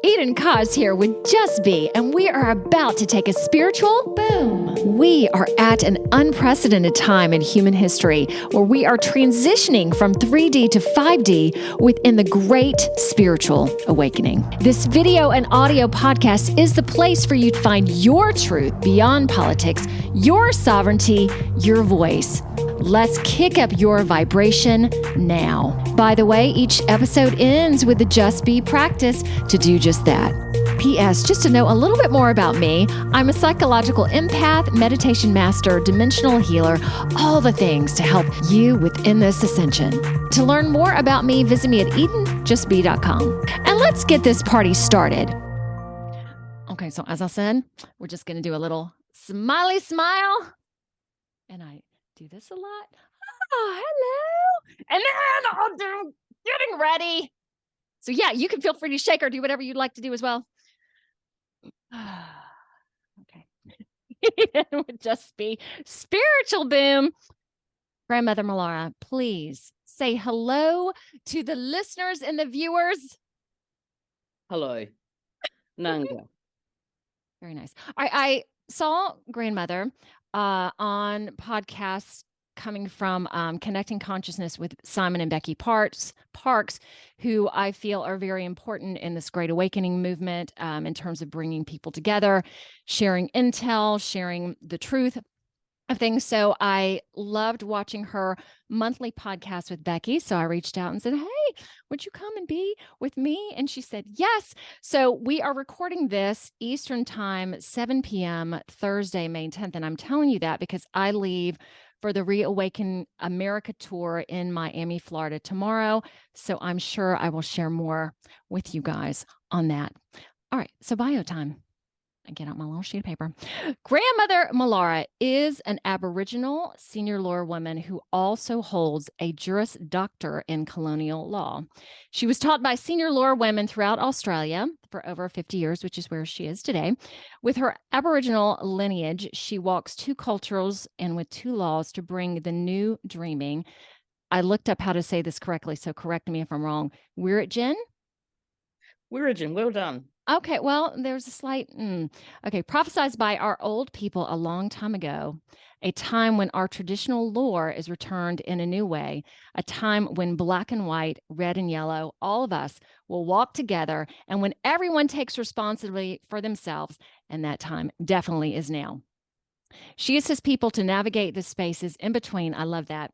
Eden Cause here with Just Be, and we are about to take a spiritual boom. We are at an unprecedented time in human history where we are transitioning from 3D to 5D within the great spiritual awakening. This video and audio podcast is the place for you to find your truth beyond politics, your sovereignty, your voice. Let's kick up your vibration now. By the way, each episode ends with the Just Be practice to do just that. P.S. Just to know a little bit more about me, I'm a psychological empath, meditation master, dimensional healer, all the things to help you within this ascension. To learn more about me, visit me at edenjustbe.com. And let's get this party started. Okay, so as I said, we're just going to do a little smiley smile. And I do this a lot. Oh, hello. And then I'll do getting ready. So yeah, you can feel free to shake or do whatever you'd like to do as well. Okay. It would just be spiritual boom. Grandmother Mulara, please say hello to the listeners and the viewers. Hello. Nanga. Very nice. I saw Grandmother on podcasts coming from Connecting Consciousness with Simon and Becky Parks, who I feel are very important in this Great Awakening movement in terms of bringing people together, sharing intel, sharing the truth of things. So I loved watching her monthly podcast with Becky. So I reached out and said, hey, would you come and be with me? And she said, yes. So we are recording this Eastern time, 7 p.m. Thursday, May 10th. And I'm telling you that because I leave for the Reawaken America tour in Miami, Florida tomorrow. So I'm sure I will share more with you guys on that. All right. So bio time. I get out my little sheet of paper. Grandmother Mulara is an Aboriginal senior law woman who also holds a Juris Doctorate in colonial law. She was taught by senior law women throughout Australia for over 50 years, which is where she is today. With her Aboriginal lineage, she walks two cultures and with two laws to bring the new dreaming. I looked up how to say this correctly, so correct me if I'm wrong. Wiradjin? Wiradjin, well done. Okay, well, there's a slight, okay, prophesied by our old people a long time ago, a time when our traditional lore is returned in a new way, a time when black and white, red and yellow, all of us will walk together, and when everyone takes responsibility for themselves, and that time definitely is now. She assists people to navigate the spaces in between. I love that.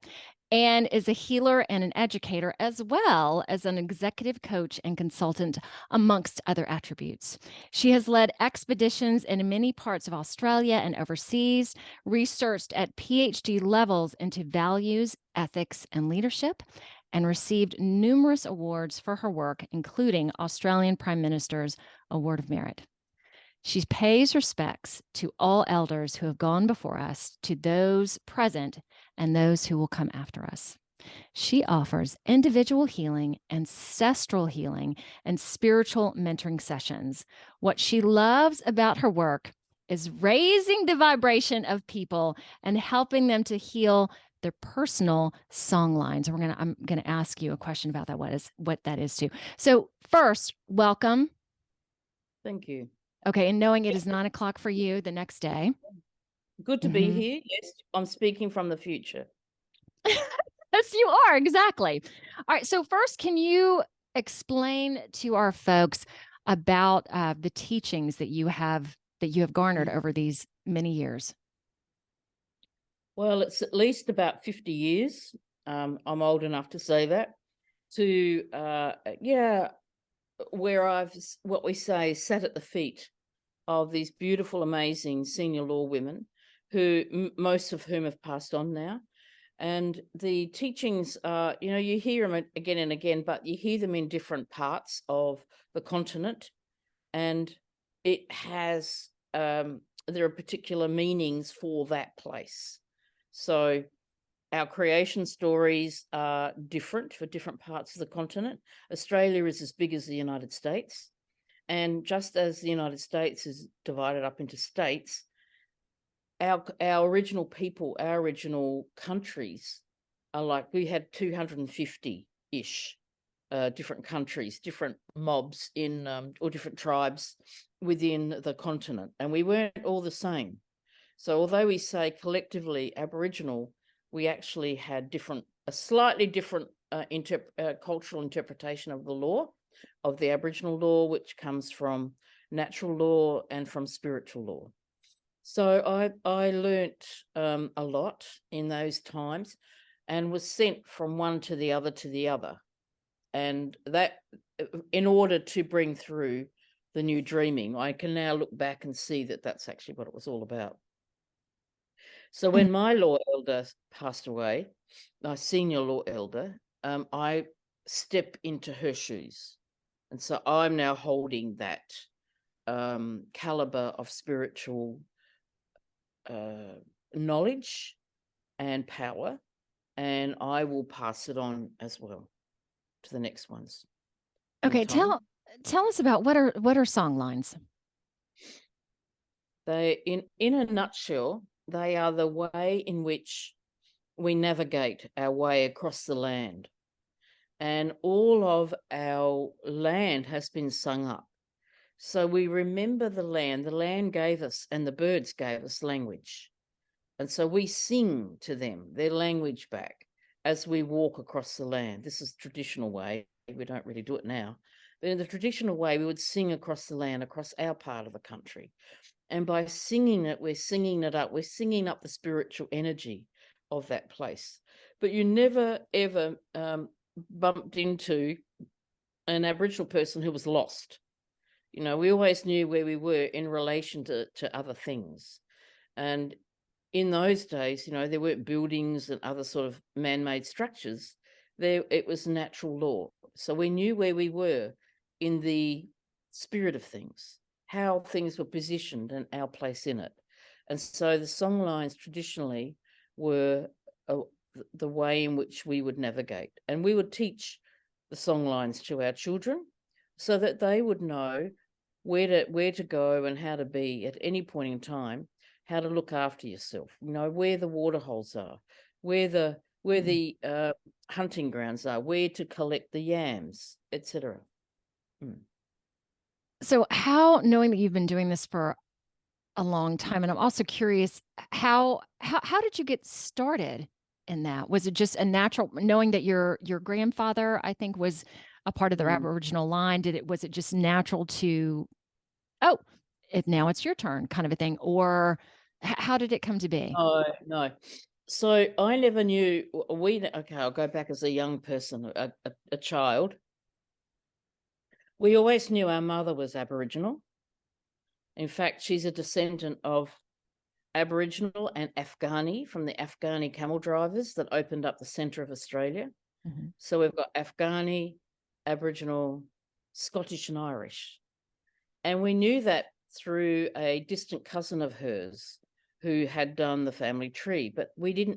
And is a healer and an educator, as well as an executive coach and consultant, amongst other attributes. She has led expeditions in many parts of Australia and overseas, researched at PhD levels into values, ethics, and leadership, and received numerous awards for her work, including Australian Prime Minister's Award of Merit. She pays respects to all elders who have gone before us, to those present and those who will come after us. She offers individual healing, ancestral healing, and spiritual mentoring sessions. What she loves about her work is raising the vibration of people and helping them to heal their personal song lines. I'm gonna ask you a question about that. What that is too. So first, welcome. Thank you. Okay, and knowing it is 9 o'clock for you the next day. Good to be here. Yes, I'm speaking from the future. Yes, you are, exactly. All right, so first, can you explain to our folks about the teachings that you have garnered over these many years? Well, it's at least about 50 years. I'm old enough to say that. Where I've, what we say, sat at the feet of these beautiful, amazing senior law women, who most of whom have passed on now. And the teachings are, you hear them again and again, but you hear them in different parts of the continent, and it has there are particular meanings for that place. So our creation stories are different for different parts of the continent. Australia is as big as the United States. And just as the United States is divided up into states, our original people, our original countries are like, we had 250-ish. different countries, different mobs in or different tribes within the continent, and we weren't all the same. So although we say collectively Aboriginal, we actually had a slightly different cultural interpretation of the law, of the Aboriginal law, which comes from natural law and from spiritual law. So I learnt a lot in those times, and was sent from one to the other, and that in order to bring through the new dreaming. I can now look back and see that that's actually what it was all about. So when my law elder passed away, my senior law elder, I step into her shoes, and so I'm now holding that caliber of spiritual knowledge and power, and I will pass it on as well to the next ones. Okay, tell us about what are song lines? They, in a nutshell, they are the way in which we navigate our way across the land, and all of our land has been sung up. So we remember the land. The land gave us, and the birds gave us language, and so we sing to them their language back as we walk across the land. This is traditional way. We don't really do it now, but in the traditional way, we would sing across the land, across our part of the country. And by singing it, we're singing it up. We're singing up the spiritual energy of that place. But you never, ever bumped into an Aboriginal person who was lost. You know, we always knew where we were in relation to other things. And in those days, you know, there weren't buildings and other sort of man-made structures. It was natural law. So we knew where we were in the spirit of things, how things were positioned and our place in it. And so the song lines traditionally were the way in which we would navigate. And we would teach the song lines to our children so that they would know where to go and how to be at any point in time, how to look after yourself, you know, where the water holes are, where the hunting grounds are, where to collect the yams, etc. So how, knowing that you've been doing this for a long time, and I'm also curious, how did you get started in that? Was it just a natural, knowing that your grandfather, I think, was a part of the Aboriginal line? Was it just natural to, oh, now it's your turn, kind of a thing, or how did it come to be? Oh, no. So I never knew. Okay, I'll go back as a young person, a child. We always knew our mother was Aboriginal. In fact, she's a descendant of Aboriginal and Afghani from the Afghani camel drivers that opened up the centre of Australia. Mm-hmm. So we've got Afghani, Aboriginal, Scottish and Irish. And we knew that through a distant cousin of hers who had done the family tree, but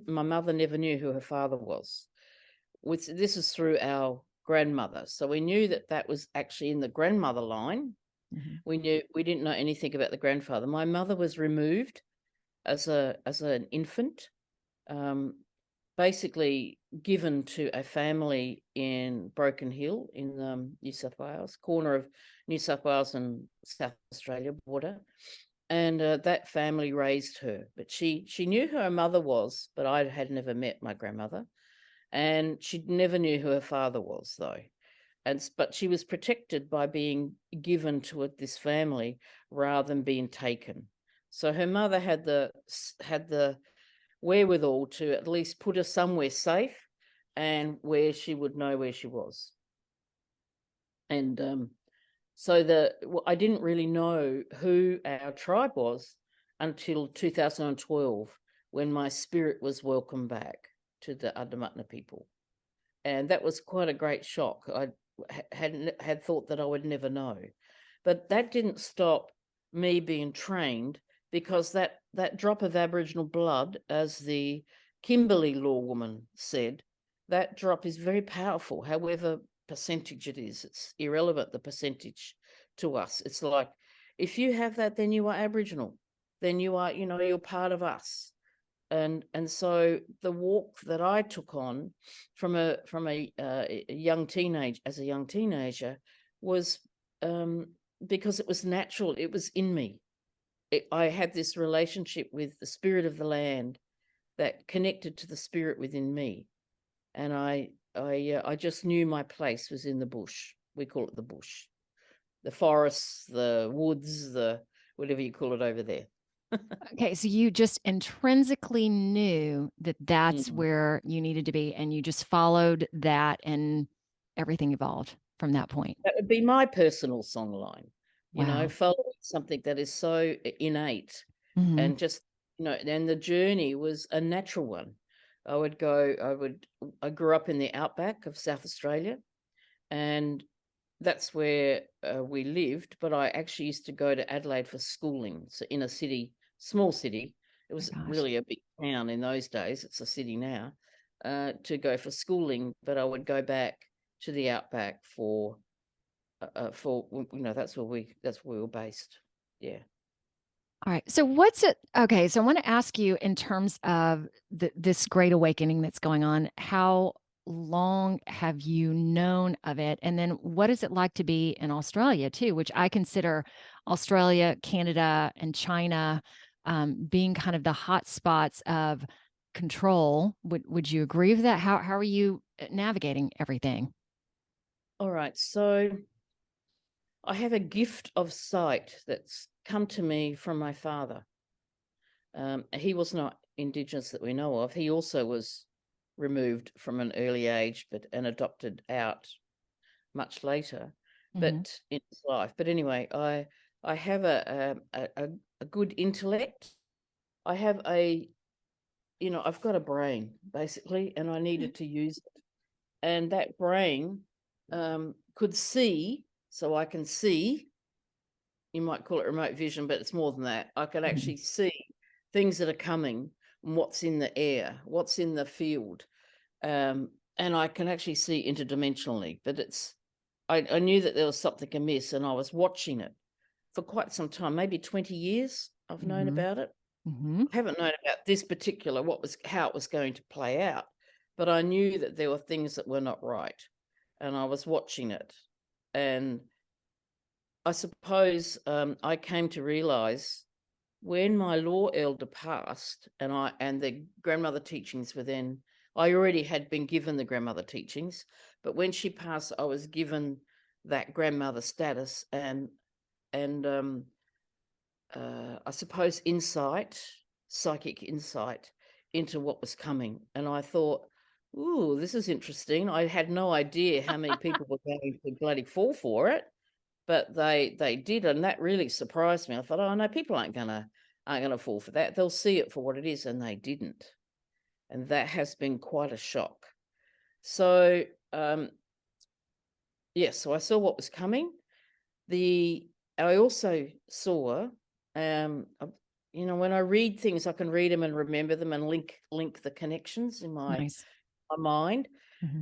my mother never knew who her father was. This is through our grandmother. So we knew that was actually in the grandmother line. Mm-hmm. We didn't know anything about the grandfather. My mother was removed as an infant, basically given to a family in Broken Hill in New South Wales, corner of New South Wales and South Australia border. And that family raised her. But she knew who her mother was, but I had never met my grandmother. And she never knew who her father was, though. But she was protected by being given to this family rather than being taken. So her mother had the wherewithal to at least put her somewhere safe and where she would know where she was. And so I didn't really know who our tribe was until 2012, when my spirit was welcomed back to the Adamantna people. And that was quite a great shock. I had thought that I would never know. But that didn't stop me being trained, because that drop of Aboriginal blood, as the Kimberley law woman said, that drop is very powerful, however percentage it is. It's irrelevant, the percentage to us. It's like, if you have that, then you are Aboriginal. Then you are, you're part of us. And so the walk that I took on from a young teenager was because it was natural. It was in me. I had this relationship with the spirit of the land that connected to the spirit within me, and I just knew my place was in the bush. We call it the bush, the forests, the woods, the whatever you call it over there. Okay, so you just intrinsically knew that that's Mm. where you needed to be, and you just followed that, and everything evolved from that point. That would be my personal songline, Wow. following something that is so innate, Mhm. and just, and the journey was a natural one. I grew up in the outback of South Australia, and that's where we lived, but I actually used to go to Adelaide for schooling. So in a city, small city, it My was gosh. really a big town in those days. It's a city now, to go for schooling, but I would go back to the outback that's where we were based. Yeah. All right. So what's it? Okay. So I want to ask you in terms of this great awakening that's going on, how long have you known of it? And then what is it like to be in Australia too, which I consider Australia, Canada, and China being kind of the hot spots of control. Would you agree with that? How are you navigating everything? All right. So I have a gift of sight that's come to me from my father. He was not Indigenous that we know of. He also was removed from an early age, and adopted out much later, Hmm. but in his life. But anyway, I have a good intellect. I have I've got a brain basically, and I needed to use it. And that brain could see, so I can see. You might call it remote vision, but it's more than that. I can Hmm. actually see things that are coming, and what's in the air, what's in the field, and I can actually see interdimensionally. But I knew that there was something amiss, and I was watching it for quite some time, maybe 20 years. I've known Hmm. about it. Hmm. I haven't known about this particular how it was going to play out, but I knew that there were things that were not right, and I was watching it. And I suppose I came to realize when my law elder passed, and the grandmother teachings were then. I already had been given the grandmother teachings, but when she passed, I was given that grandmother status, and I suppose psychic insight into what was coming. And I thought, ooh, this is interesting. I had no idea how many people were going to bloody fall for it, but they did, and that really surprised me. I thought, oh no, people aren't gonna fall for that. They'll see it for what it is, and they didn't. And that has been quite a shock. So yes, so I saw what was coming. I also saw, when I read things, I can read them and remember them and link the connections in my Nice. mind. Hmm.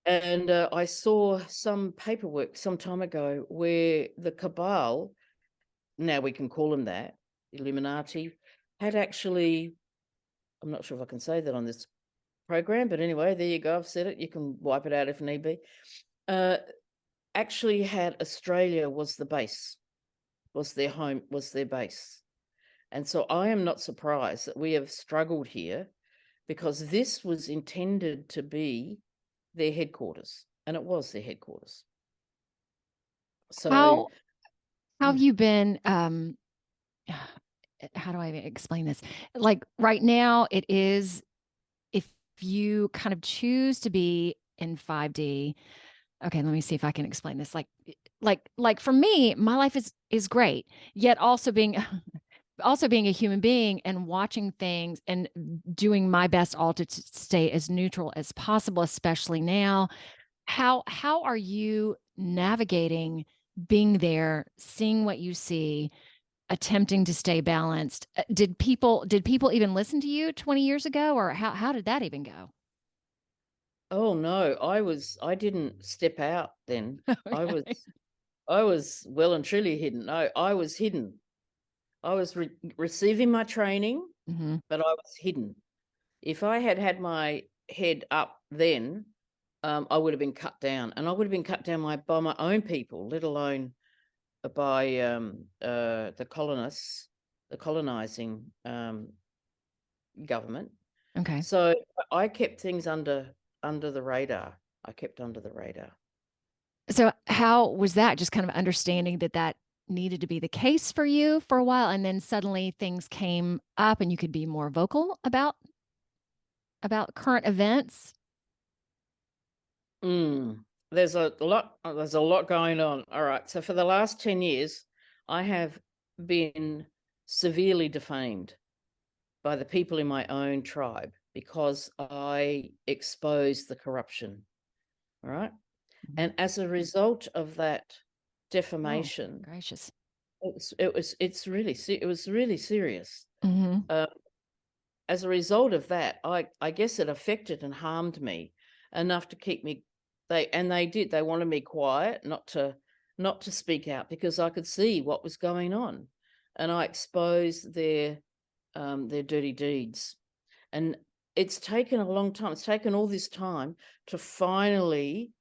And I saw some paperwork some time ago where the cabal, now we can call them that, Illuminati, had actually, I'm not sure if I can say that on this program, but anyway, there you go. I've said it. You can wipe it out if need be. Uh, Actually had Australia was the base, was their home, was their base. And so I am not surprised that we have struggled here, because this was intended to be their headquarters, and it was their headquarters. So, How how have you been how do I explain this? Like right now, it is if you kind of choose to be in 5D. Okay, let me see if I can explain this. Like for me, my life is great. Yet also being also being a human being and watching things and doing my best all to stay as neutral as possible, especially now. How are you navigating being there, seeing what you see, attempting to stay balanced? Did people even listen to you 20 years ago, or how did that even go? oh no, I didn't step out then. I was Okay. I was well and truly hidden. No, I was hidden. I was receiving my training, Hmm. but I was hidden. If I had had my head up then, I would have been cut down, and I would have been cut down by my own people, let alone by the colonists, the colonizing government. Okay. So I kept things under the radar. I kept under the radar. So how was that? Just kind of understanding that that needed to be the case for you for a while, and then suddenly things came up and you could be more vocal about current events? Mm. There's a lot going on. All right. So for the last 10 years, I have been severely defamed by the people in my own tribe because I exposed the corruption. All right. And as a result of that Oh, defamation, gracious. it was really serious. Mhm. Uh, as a result of that, I guess it affected and harmed me enough to keep me. They wanted me quiet, not to speak out because I could see what was going on, and I exposed their dirty deeds. And it's taken a long time. It's taken all this time to finally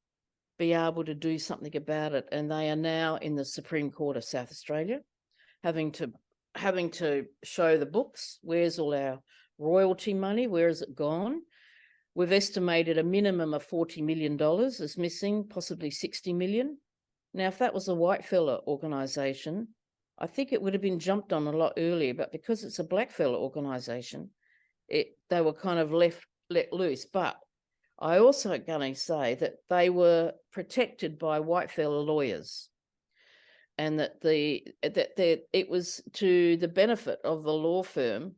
be able to do something about it. And they are now in the Supreme Court of South Australia, having to show the books. Where's all our royalty money? Where has it gone? We've estimated a minimum of $40 million is missing, possibly 60 million. Now, if that was a white fella organisation, I think it would have been jumped on a lot earlier, but because it's a black fella organisation, they were kind of let loose. But I also going to say that they were protected by white fella lawyers, and that it was to the benefit of the law firm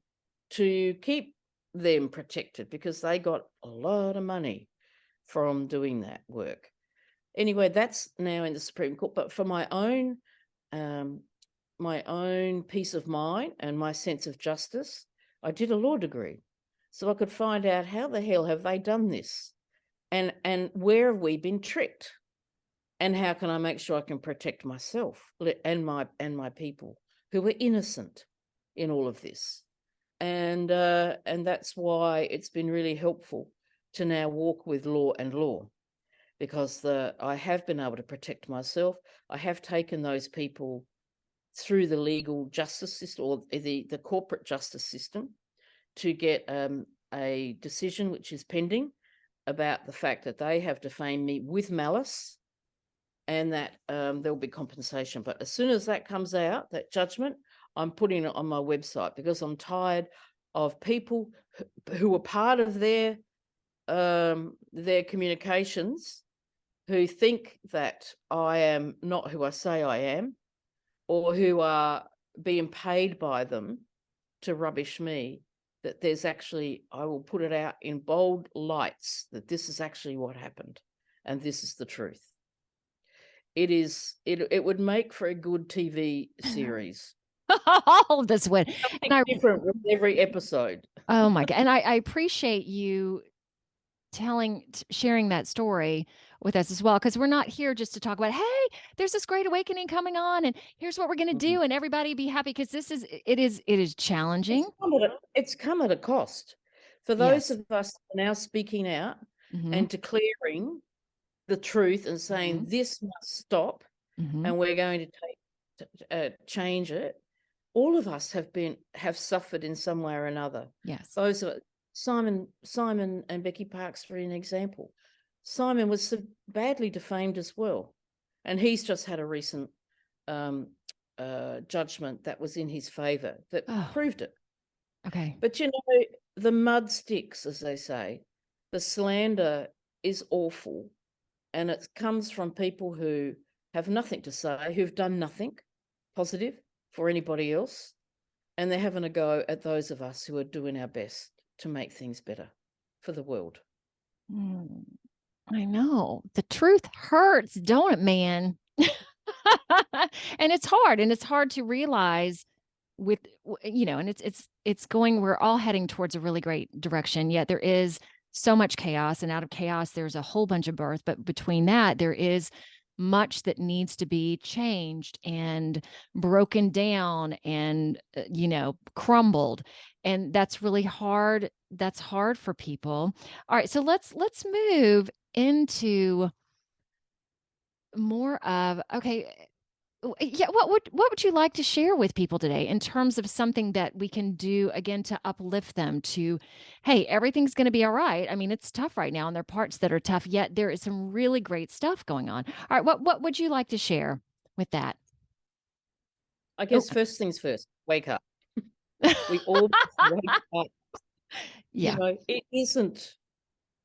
to keep them protected because they got a lot of money from doing that work. Anyway, that's now in the Supreme Court. But for um, my own peace of mind and my sense of justice, I did a law degree, so I could find out how the hell have they done this, and where have we been tricked, and how can I make sure I can protect myself and my people who were innocent in all of this. And that's why it's been really helpful to now walk with law and law, because I have been able to protect myself. I have taken those people through the legal justice system or the corporate justice system to get a decision which is pending about the fact that they have defamed me with malice, and that there'll be compensation. But as soon as that comes out, that judgment, I'm putting it on my website because I'm tired of people who are part of their communications who think that I am not who I say I am, or who are being paid by them to rubbish me. That there's actually, I will put it out in bold lights that this is actually what happened, and this is the truth. It would make for a good TV series. All of this would. Something And I different with every episode. oh my god. And I appreciate you sharing that story with us as well, because we're not here just to talk about, hey, there's this great awakening coming on and here's what we're going to Mhm. do and everybody be happy, because it is challenging. It's come at a cost. For those Yes. of us who are now speaking out Mhm. and declaring the truth and saying Mhm. this must stop, Mhm. and we're going to change it, all of us have suffered in some way or another. Yes. Those of Simon and Becky Parks, for an example. Simon was badly defamed as well, and he's just had a recent um, judgment that was in his favour that Oh, proved it. okay. But the mud sticks, as they say. The slander is awful, and it comes from people who have nothing to say, who've done nothing positive for anybody else, and they're having a go at those of us who are doing our best to make things better for the world. Mm, I know. The truth hurts, don't it, man? And it's hard to realize and it's going, we're all heading towards a really great direction, yet there is so much chaos, and out of chaos there's a whole bunch of birth, but between that there is much that needs to be changed and broken down and crumbled, and that's really hard that's hard for people. All right, so let's move into more of okay. Yeah, what would you like to share with people today in terms of something that we can do again to uplift them to, hey, everything's going to be all right. I mean, it's tough right now, and there are parts that are tough, yet there is some really great stuff going on. All right, what would you like to share with that? I Oh, guess first things first, wake up. We all wake up. You yeah, know, it isn't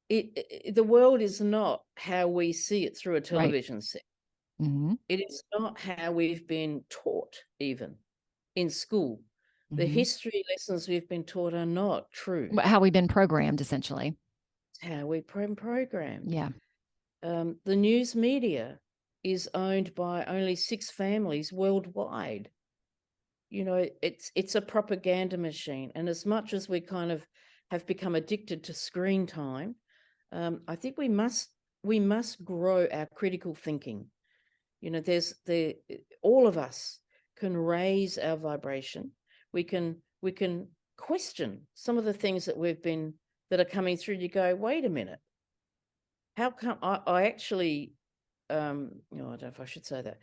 the world is not how we see it through a right. television set. Hmm. It is not how we've been taught even in school. The Hmm. history lessons we've been taught are not true. How we've been programmed, essentially. It's how we're programmed. Yeah. The news media is owned by only 6 families worldwide. You know, it's a propaganda machine, and as much as we kind of have become addicted to screen time, I think we must grow our critical thinking. You know, all of us can raise our vibration. We can question some of the things that are coming through. You go, wait a minute, how come I actually no, I don't know if I should say that.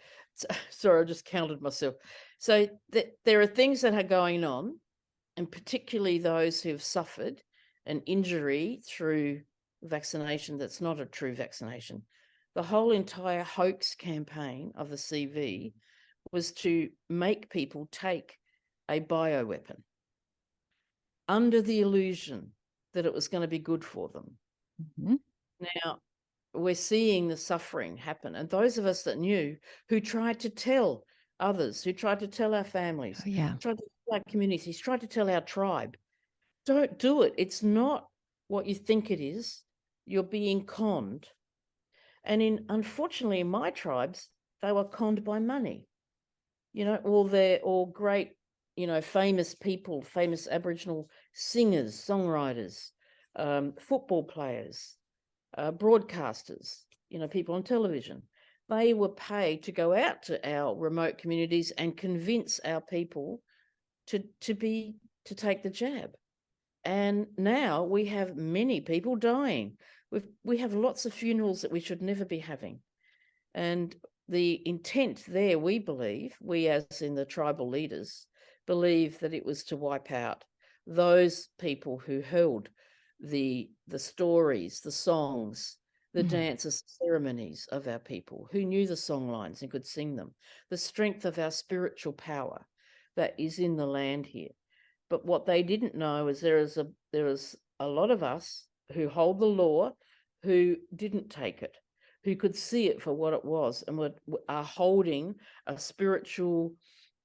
Sorry, I just counted myself. So there are things that are going on, and particularly those who've suffered an injury through vaccination that's not a true vaccination. The whole entire hoax campaign of the CV was to make people take a bioweapon under the illusion that it was going to be good for them. Hmm. Now, we're seeing the suffering happen. And those of us that knew, who tried to tell others, who tried to tell our families, Oh, yeah. tried to tell our communities, tried to tell our tribe, don't do it. It's not what you think it is. You're being conned. And unfortunately, in my tribes, they were conned by money. You know, all great, famous people, famous Aboriginal singers, songwriters, football players, broadcasters, people on television. They were paid to go out to our remote communities and convince our people to take the jab. And now we have many people dying. We have lots of funerals that we should never be having. And the intent there, we believe, we as in the tribal leaders, believe that it was to wipe out those people who held the stories, the songs, the Mm. dances, ceremonies of our people, who knew the song lines and could sing them, the strength of our spiritual power that is in the land here. But what they didn't know is there is a lot of us who hold the law who didn't take it, who could see it for what it was, and are holding a spiritual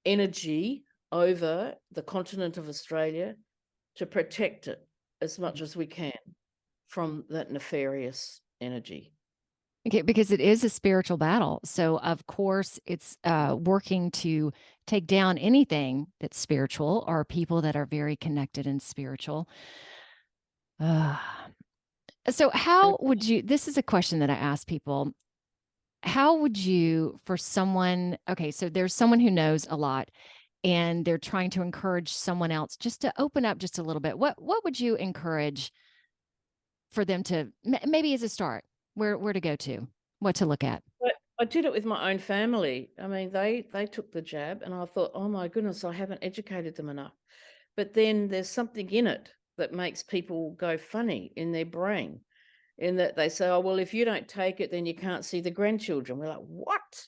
energy over the continent of Australia to protect it as much as we can from that nefarious energy. Okay, because it is a spiritual battle. So, of course, it's working to take down anything that's spiritual or people that are very connected and spiritual. Uh, so, And how would you? This is a question that I ask people. How would you, for someone, okay, so there's someone who knows a lot and they're trying to encourage someone else just to open up just a little bit. What would you encourage for them to maybe as a start? Where to go to? What to look at? but I did it with my own family. I mean, they took the jab, and I thought, oh my goodness, I haven't educated them enough. But then there's something in it that makes people go funny in their brain, in that they say, oh, well, if you don't take it, then you can't see the grandchildren. We're like, what?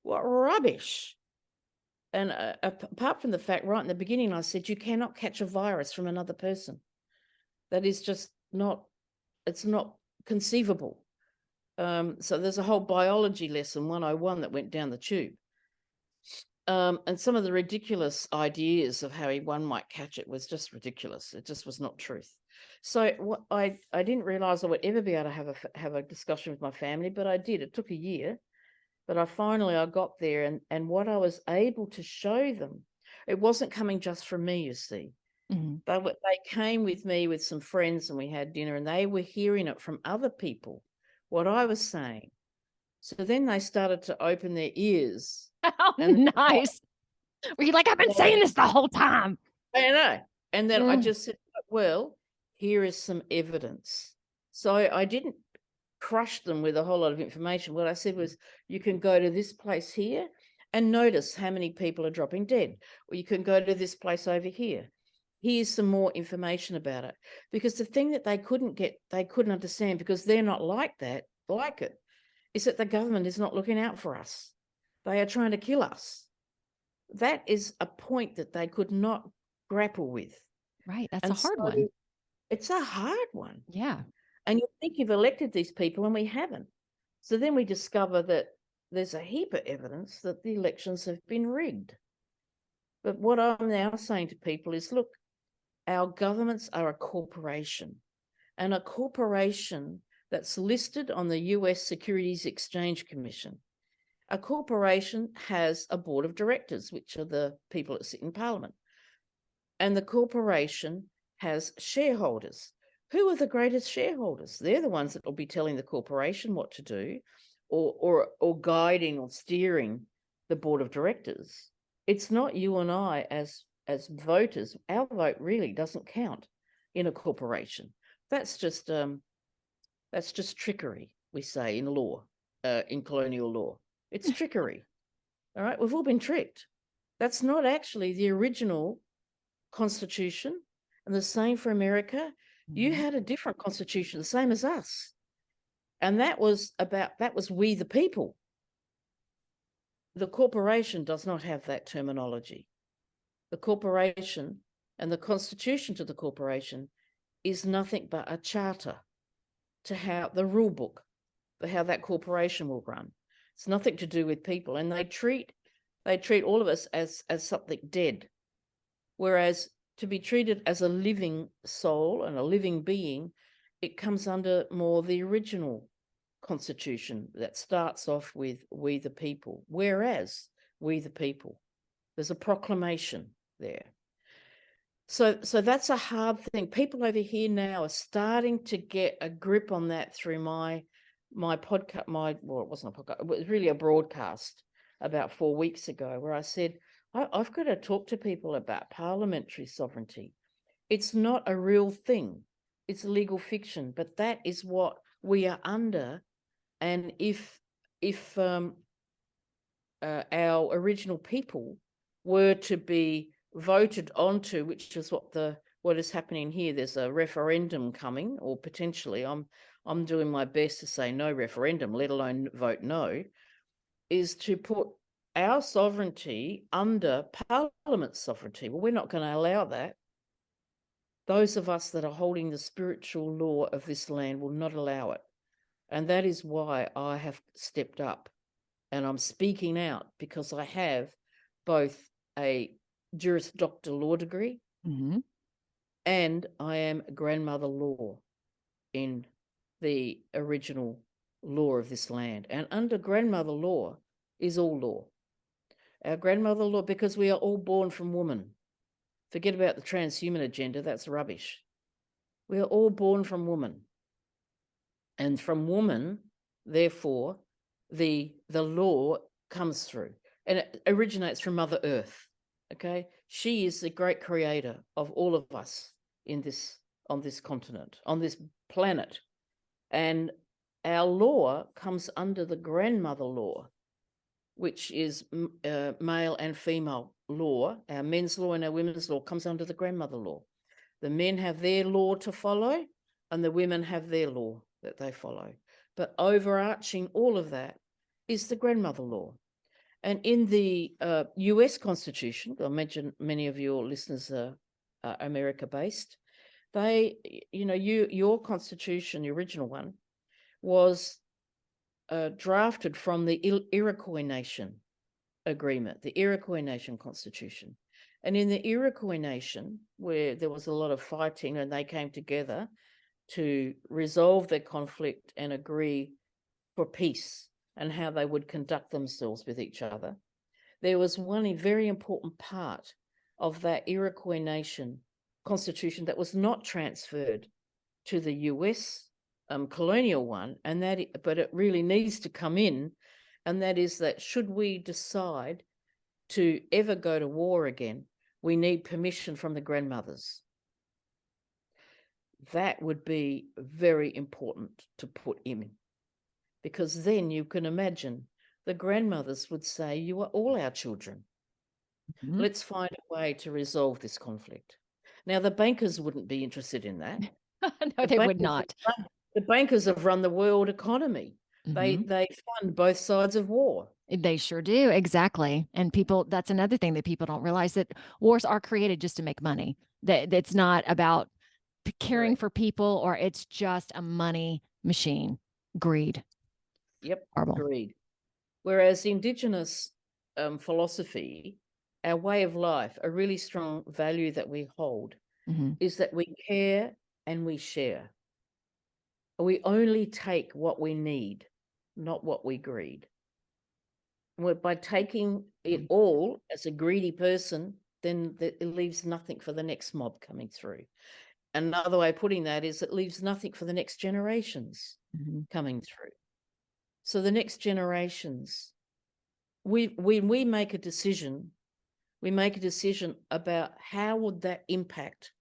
What rubbish. And apart from the fact, right in the beginning, I said, you cannot catch a virus from another person. That is just not, it's not conceivable. So there's a whole biology lesson 101 that went down the tube. And some of the ridiculous ideas of how one might catch it was just ridiculous. It just was not truth. So I didn't realize I would ever be able to have a discussion with my family, but I did. It took a year, but I got there, and what I was able to show them, it wasn't coming just from me, you see. Mhm. They came with me with some friends, and we had dinner, and they were hearing it from other people, what I was saying. So then they started to open their ears, Oh, and nice. Were you like, I've been saying they, this the whole time? I know. And then I Mm. just said, well, here is some evidence. So I didn't crush them with a whole lot of information. What I said was, you can go to this place here and notice how many people are dropping dead, or you can go to this place over here. Here's some more information about it. Because the thing that they couldn't understand, because they're not like it, is that the government is not looking out for us. They are trying to kill us. That is a point that they could not grapple with. Right. That's a And hard so one. it's a hard one. Yeah. And you think you've elected these people, and we haven't. So then we discover that there's a heap of evidence that the elections have been rigged. But what I'm now saying to people is, look, our governments are a corporation, and a corporation that's listed on the US Securities Exchange Commission. A corporation has a board of directors, which are the people that sit in Parliament. And the corporation has shareholders. Who are the greatest shareholders? They're the ones that will be telling the corporation what to do, or guiding or steering the board of directors. It's not you and I as voters. Our vote really doesn't count in a corporation. That's just trickery, we say in law, in colonial law. It's trickery. All right, we've all been tricked. That's not actually the original Constitution. And the same for America. You had a different constitution, the same as us. And that was we the people. The corporation does not have that terminology. The corporation and the constitution to the corporation is nothing but a charter to how the rule book for how that corporation will run. It's nothing to do with people. And they treat all of us as something dead. Whereas to be treated as a living soul and a living being, it comes under more the original constitution that starts off with we the people. Whereas we the people, there's a proclamation there. So that's a hard thing. People over here now are starting to get a grip on that through my podcast. Well, it wasn't a podcast. It was really a broadcast about 4 weeks ago, where I said, I've got to talk to people about parliamentary sovereignty. It's not a real thing. It's legal fiction, but that is what we are under. And if our original people were to be voted onto, which is what is happening here, there's a referendum coming, or potentially, I'm doing my best to say no referendum, let alone vote no, is to put our sovereignty under Parliament's sovereignty. Well, we're not going to allow that. Those of us that are holding the spiritual law of this land will not allow it. And that is why I have stepped up and I'm speaking out, because I have both a Juris Doctorate law degree and I am grandmother law in the original law of this land. And under grandmother law is all law. Our grandmother law, because we are all born from woman. Forget about the transhuman agenda, that's rubbish. We are all born from woman. And from woman, therefore, the law comes through. And it originates from Mother Earth. Okay? She is the great creator of all of us on this continent, on this planet. And our law comes under the grandmother law, which is male and female law. Our men's law and our women's law comes under the grandmother law. The men have their law to follow, and the women have their law that they follow. But overarching all of that is the grandmother law. And in the US Constitution, I mentioned many of your listeners are America-based, your Constitution, the original one, was drafted from the Iroquois Nation agreement, the Iroquois Nation Constitution. And in the Iroquois Nation, where there was a lot of fighting and they came together to resolve their conflict and agree for peace and how they would conduct themselves with each other, there was one very important part of that Iroquois Nation Constitution that was not transferred to the US colonial one, but it really needs to come in, and that is that should we decide to ever go to war again, we need permission from the grandmothers. that would be very important to put in, because then you can imagine the grandmothers would say, you are all our children. Mhm. Let's find a way to resolve this conflict. Now, the bankers wouldn't be interested in that. No, The they would bankers have not. run the world economy. Mhm. They fund both sides of war. They sure do, exactly. And people, that's another thing that people don't realize, that wars are created just to make money. That it's not about caring Correct. for people, or it's just a money machine. Greed. Yep, Horrible. agreed. Whereas Indigenous philosophy, our way of life, a really strong value that we hold Mhm. is that we care and we share. We only take what we need, not what we greed. By taking it all as a greedy person, then it leaves nothing for the next mob coming through. Another way of putting that is it leaves nothing for the next generations Mhm. coming through. So the next generations, when we make a decision, we make a decision about how would that impact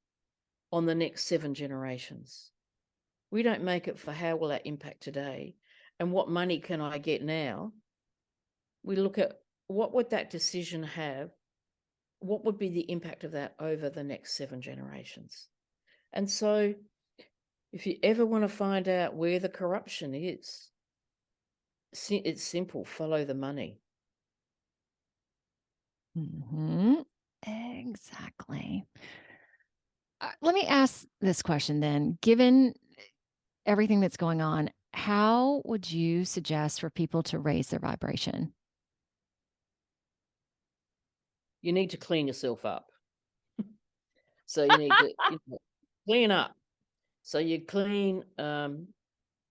on the next 7 generations. We don't make it for how will that impact today and what money can I get now. We look at what would that decision have, what would be the impact of that over the next 7 generations. And so if you ever want to find out where the corruption is, it's simple, follow the money. Mhm. Exactly. Let me ask this question then. Given everything that's going on, how would you suggest for people to raise their vibration? You need to clean yourself up. So you need to clean up. So you clean,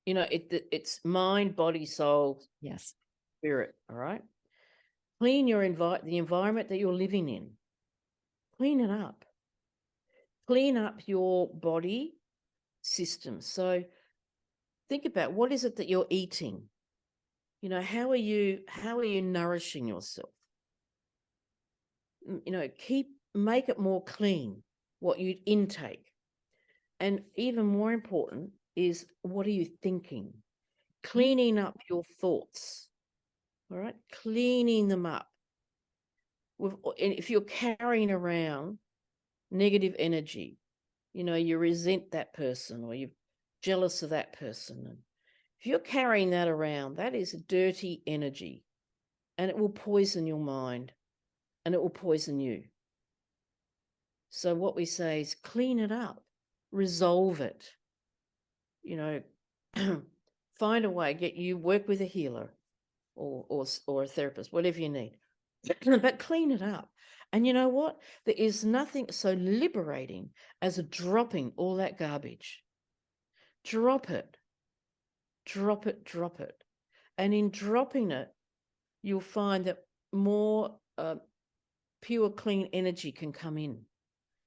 it's mind, body, soul, Yes. spirit. All right. Clean the environment that you're living in. Clean it up. Clean up your body system. So think about, what is it that you're eating? How are you nourishing yourself? Make it more clean, what you intake. And even more important is, what are you thinking? Cleaning up your thoughts. All right, cleaning them up. And if you're carrying around negative energy, you resent that person or you're jealous of that person. And if you're carrying that around, that is dirty energy, and it will poison your mind and it will poison you. So what we say is clean it up, resolve it, find a way, work with a healer or a therapist, whatever you need, but clean it up. And you know what? There is nothing so liberating as dropping all that garbage. Drop it, drop it, drop it. And in dropping it, you'll find that more pure, clean energy can come in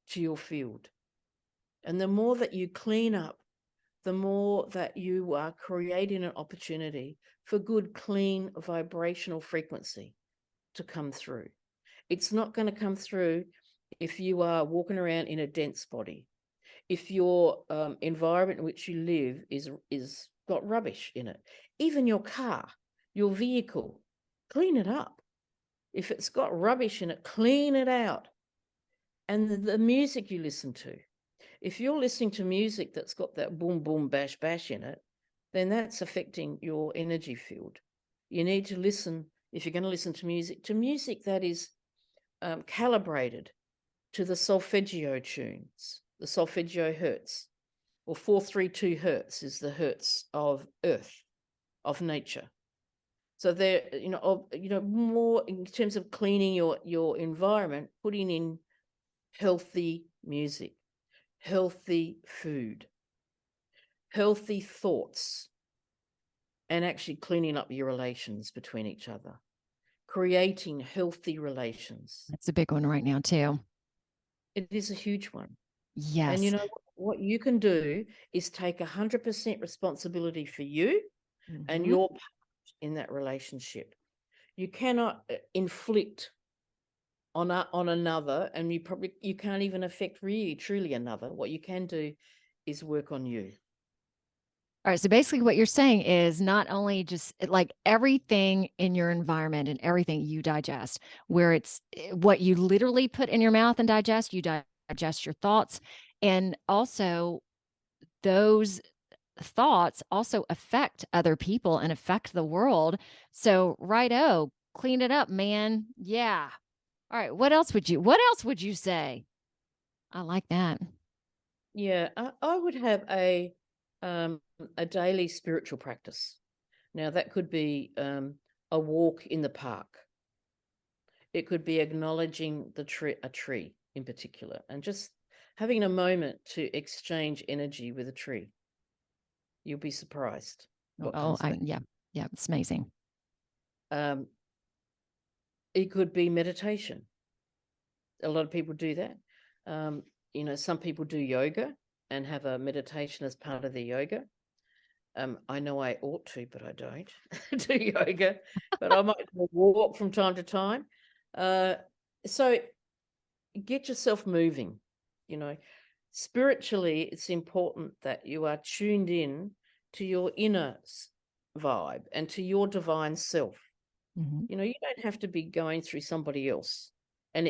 to your field. And the more that you clean up, the more that you are creating an opportunity for good, clean, vibrational frequency to come through. It's not going to come through if you are walking around in a dense body. If your environment in which you live is got rubbish in it, even your car, your vehicle, clean it up. If it's got rubbish in it, clean it out. And the music you listen to, if you're listening to music that's got that boom, boom, bash, bash in it, then that's affecting your energy field. You need to listen, if you're going to listen to music that is calibrated to the solfeggio tunes, the solfeggio hertz, or 432 hertz is the hertz of earth, of nature. So there, more in terms of cleaning your environment, putting in healthy music, healthy food, healthy thoughts, and actually cleaning up your relations between each other, creating healthy relations. That's a big one right now, too. It is a huge one. And Yes. what you can do is take 100% responsibility for you and Mhm. your part in that relationship. You cannot inflict on another, and you can't even affect really truly another. What you can do is work on you. All right. So basically, what you're saying is not only just like everything in your environment and everything you digest, where it's what you literally put in your mouth and digest, you digest your thoughts. And also, those thoughts also affect other people and affect the world. So, righto, clean it up, man. Yeah. All right. What else would you say? I like that. Yeah, I would have a daily spiritual practice. Now that could be a walk in the park. It could be acknowledging a tree in particular, and just having a moment to exchange energy with a tree. You'll be surprised what Oh, comes back. yeah. Yeah. It's amazing. Um, it could be meditation. A lot of people do that. Some people do yoga and have a meditation as part of their yoga. I know I ought to, but I don't do yoga, but I might walk from time to time. So get yourself moving. Spiritually, it's important that you are tuned in to your inner vibe and to your divine self. Mhm. You don't have to be going through somebody else, an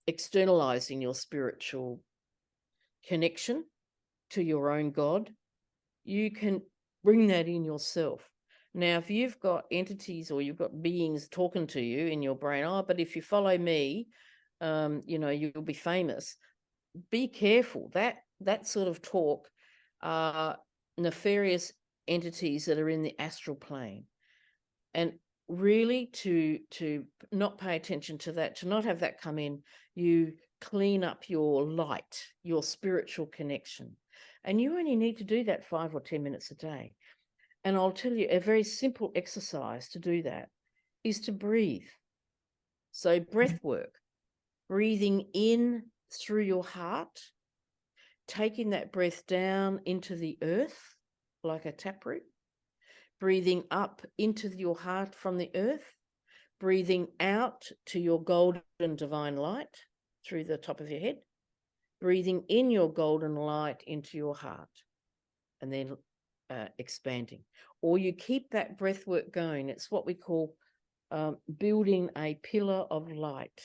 externalizing your spiritual connection to your own God. You can bring that in yourself. Now, if you've got entities or you've got beings talking to you in your brain, but if you follow me, you'll be famous. Be careful. That sort of talk are nefarious entities that are in the astral plane. And really to not pay attention to that, to not have that come in, you clean up your light, your spiritual connection. And you only need to do that 5 or 10 minutes a day. And I'll tell you, a very simple exercise to do that is to breathe. So breath work, breathing in through your heart, taking that breath down into the earth like a taproot, breathing up into your heart from the earth, breathing out to your golden divine light through the top of your head, breathing in your golden light into your heart, and then expanding. Or you keep that breath work going. It's what we call building a pillar of light.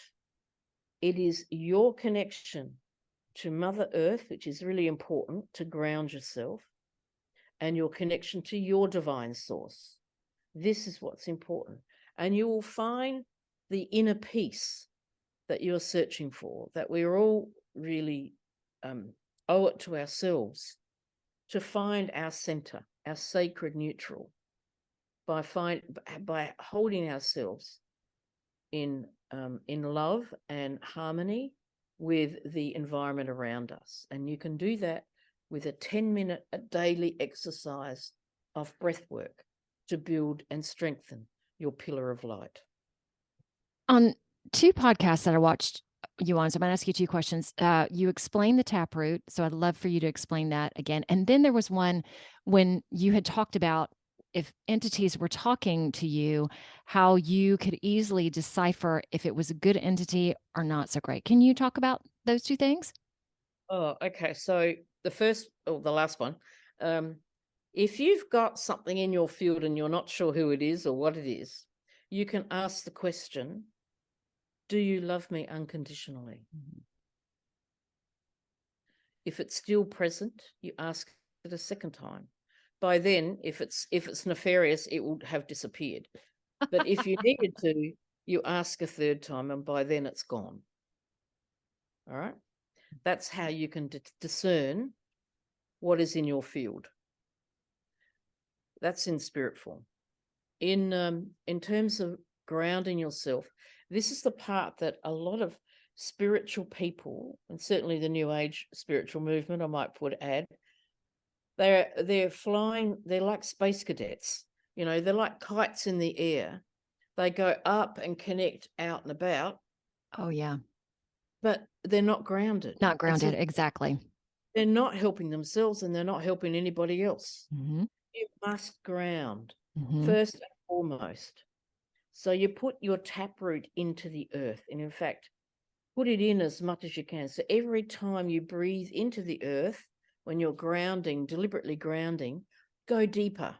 It is your connection to Mother Earth, which is really important to ground yourself, and your connection to your divine source. This is what's important. And you will find the inner peace that you're searching for, that we're all really owe it to ourselves to find our center, our sacred neutral, by holding ourselves in love and harmony with the environment around us. And you can do that with a 10-minute daily exercise of breath work to build and strengthen your pillar of light. On 2 podcasts that I watched you on, so I'm gonna ask you 2 questions. You explained the taproot, so I'd love for you to explain that again. And then there was one when you had talked about if entities were talking to you, how you could easily decipher if it was a good entity or not so great. Can you talk about those 2 things? Oh, okay. So the last one, if you've got something in your field and you're not sure who it is or what it is, you can ask the question, do you love me unconditionally? Mm-hmm. If it's still present, you ask it a second time. By then, if it's nefarious, it will have disappeared. But if you needed to, you ask a third time, and by then it's gone. All right? That's how you can discern what is in your field. That's in spirit form. In terms of grounding yourself, this is the part that a lot of spiritual people, and certainly the New Age spiritual movement, I might add, they're flying. They're like space cadets. They're like kites in the air. They go up and connect out and about, Oh, yeah. but they're not grounded. Not And so grounded, exactly. they're not helping themselves and they're not helping anybody else. Mhm. You must ground Mhm. first and foremost. So you put your taproot into the earth. And in fact, put it in as much as you can. So every time you breathe into the earth, when you're grounding, deliberately grounding, go deeper.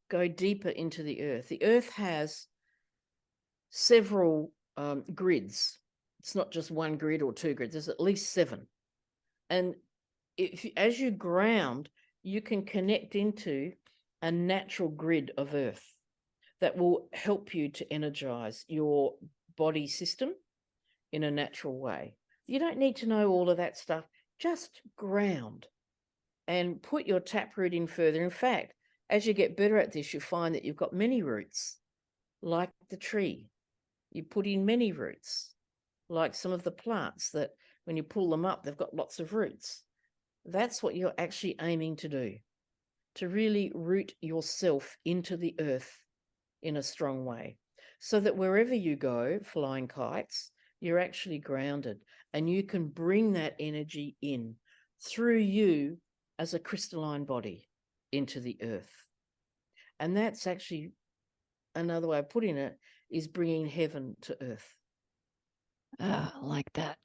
Go deeper into the earth. The earth has several grids. It's not just one grid or two grids. There's at least 7. And as you ground, you can connect into a natural grid of earth that will help you to energize your body system in a natural way. You don't need to know all of that stuff. Just ground and put your taproot in further. In fact, as you get better at this, you find that you've got many roots, like the tree. You put in many roots, like some of the plants that when you pull them up, they've got lots of roots. That's what you're actually aiming to do, to really root yourself into the earth in a strong way, so that wherever you go, flying kites, you're actually grounded and you can bring that energy in through you as a crystalline body into the earth. And that's actually another way of putting it, is bringing heaven to earth. I like that.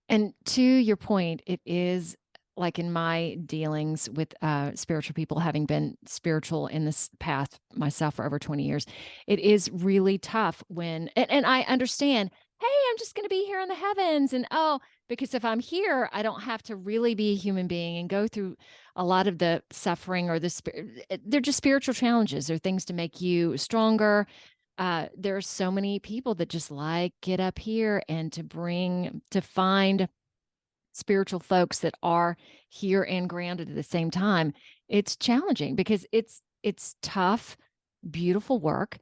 And to your point, it is like in my dealings with spiritual people, having been spiritual in this path myself for over 20 years, it is really tough when, and I understand, hey, I'm just going to be here in the heavens. And oh, because if I'm here, I don't have to really be a human being and go through a lot of the suffering or they're just spiritual challenges. They're things to make you stronger. There are so many people that just like get up here and to find spiritual folks that are here and grounded at the same time. It's challenging because it's tough, beautiful work,